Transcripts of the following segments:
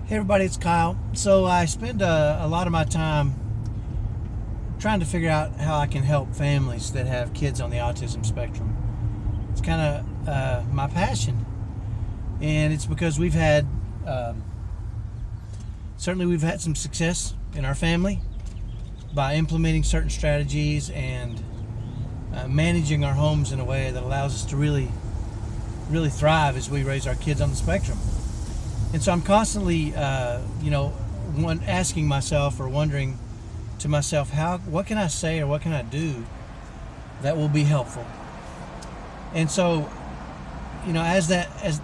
Hey everybody, it's Kyle. So I spend a lot of my time trying to figure out how I can help families that have kids on the autism spectrum. It's kind of my passion, and it's because certainly we've had some success in our family by implementing certain strategies and managing our homes in a way that allows us to really thrive as we raise our kids on the spectrum. And so I'm constantly, asking myself or wondering to myself, what can I say or what can I do that will be helpful? And so, as that is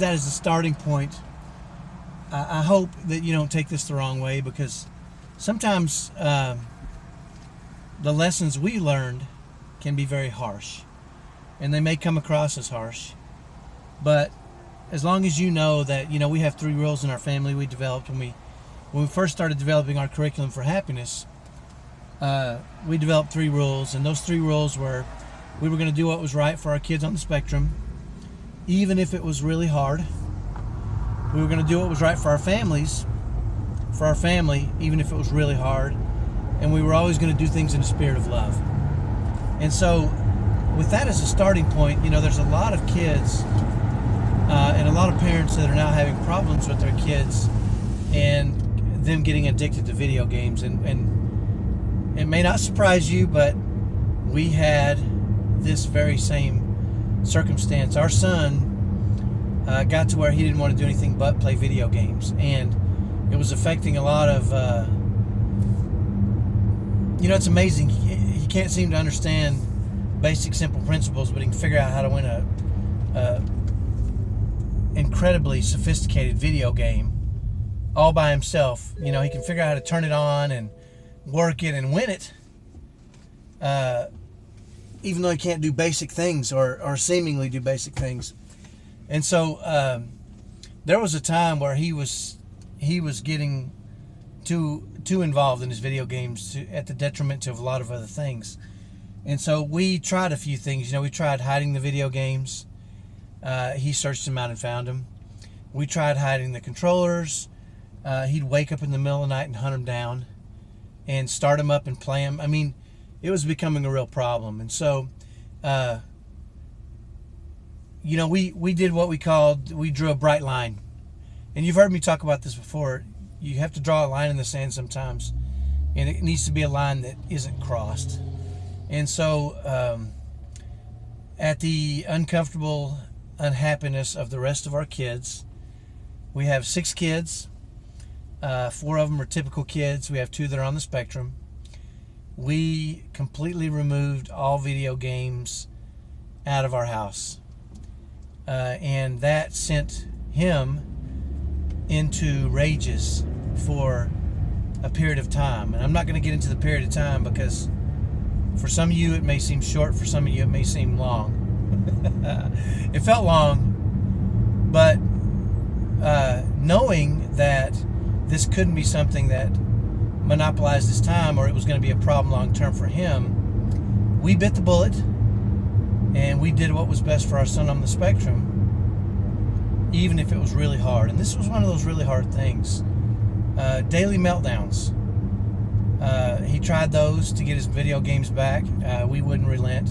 the starting point, I hope that you don't take this the wrong way, because sometimes the lessons we learned can be very harsh, and they may come across as harsh, but as long as you know that, we have 3 rules in our family we developed when we first started developing our curriculum for happiness. We developed 3 rules, and those 3 rules were: we were going to do what was right for our kids on the spectrum, even if it was really hard. We were going to do what was right for our family, even if it was really hard. And we were always going to do things in a spirit of love. And so, with that as a starting point, there's a lot of kids and a lot of parents that are now having problems with their kids and them getting addicted to video games. And it may not surprise you, but we had this very same circumstance. Our son got to where he didn't want to do anything but play video games, and it was affecting a lot of it's amazing. He can't seem to understand basic simple principles, but he can figure out how to win a incredibly sophisticated video game all by himself. He can figure out how to turn it on and work it and win it, even though he can't do basic things or seemingly do basic things. And so there was a time where he was getting too involved in his video games at the detriment of a lot of other things. And so we tried a few things. We tried hiding the video games. He searched them out and found them. We tried hiding the controllers. He'd wake up in the middle of the night and hunt them down and start them up and play them. I mean, it was becoming a real problem. And so, we did what we drew a bright line. And you've heard me talk about this before. You have to draw a line in the sand sometimes, and it needs to be a line that isn't crossed. And so, at the uncomfortable unhappiness of the rest of our kids, we have 6 kids. 4 of them are typical kids. We have 2 that are on the spectrum. We completely removed all video games out of our house, and that sent him into rages for a period of time. And I'm not going to get into the period of time, because for some of you it may seem short, for some of you it may seem long. It felt long, but knowing that this couldn't be something that monopolized his time, or it was going to be a problem long term for him, we bit the bullet and we did what was best for our son on the spectrum, even if it was really hard. And this was one of those really hard things. Daily meltdowns. He tried those to get his video games back. We wouldn't relent.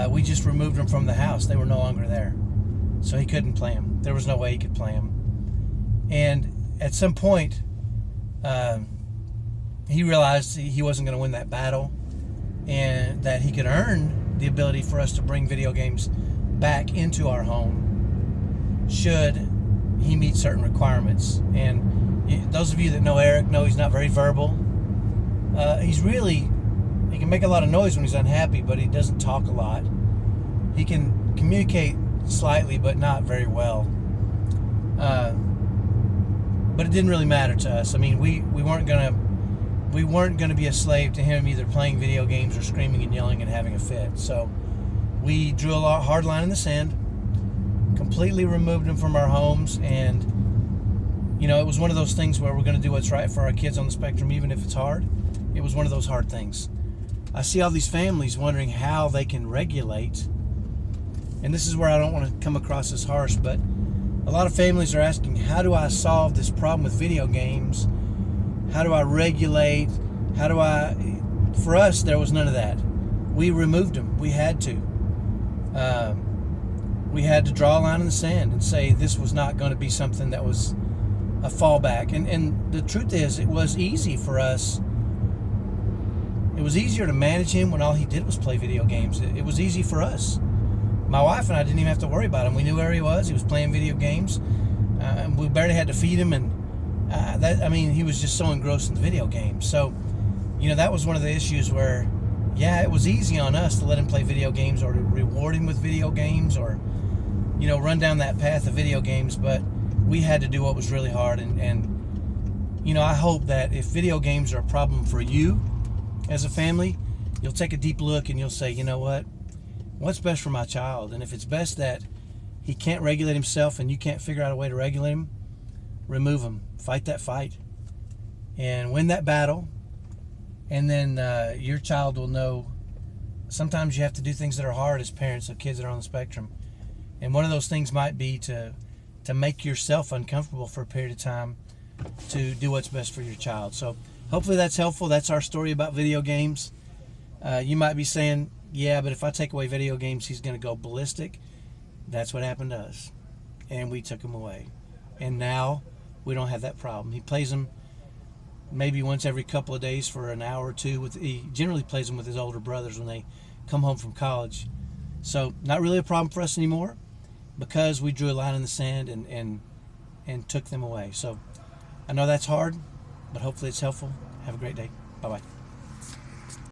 We just removed them from the house. They were no longer there, so he couldn't play them. There was no way he could play them. And at some point, he realized he wasn't going to win that battle, and that he could earn the ability for us to bring video games back into our home should he meet certain requirements. And those of you that know Eric know he's not very verbal. He can make a lot of noise when he's unhappy, but he doesn't talk a lot. He can communicate slightly, but not very well. But it didn't really matter to us. I mean, we weren't gonna be a slave to him either playing video games or screaming and yelling and having a fit. So we drew a hard line in the sand, completely removed him from our homes, and it was one of those things where we're going to do what's right for our kids on the spectrum, even if it's hard. It was one of those hard things. I see all these families wondering how they can regulate, and this is where I don't want to come across as harsh, but a lot of families are asking, how do I solve this problem with video games? How do I regulate? For us, there was none of that. We removed them. We had to. We had to draw a line in the sand and say this was not going to be something that was a fallback. And the truth is, it was easy for us. It was easier to manage him when all he did was play video games. It was easy for us. My wife and I didn't even have to worry about him. We knew where he was. He was playing video games. And we barely had to feed him. And he was just so engrossed in the video games. So, that was one of the issues where, it was easy on us to let him play video games or to reward him with video games or, run down that path of video games. But we had to do what was really hard. And I hope that if video games are a problem for you as a family, you'll take a deep look and you'll say, you know what? What's best for my child? And if it's best that he can't regulate himself and you can't figure out a way to regulate him, remove him. Fight that fight. And win that battle. And then your child will know sometimes you have to do things that are hard as parents of kids that are on the spectrum. And one of those things might be to make yourself uncomfortable for a period of time to do what's best for your child. So hopefully that's helpful. That's our story about video games. You might be saying, yeah, but if I take away video games, he's going to go ballistic. That's what happened to us. And we took him away. And now we don't have that problem. He plays them maybe once every couple of days for an hour or two. He generally plays them with his older brothers when they come home from college. So not really a problem for us anymore because we drew a line in the sand and took them away. So I know that's hard, but hopefully it's helpful. Have a great day. Bye-bye.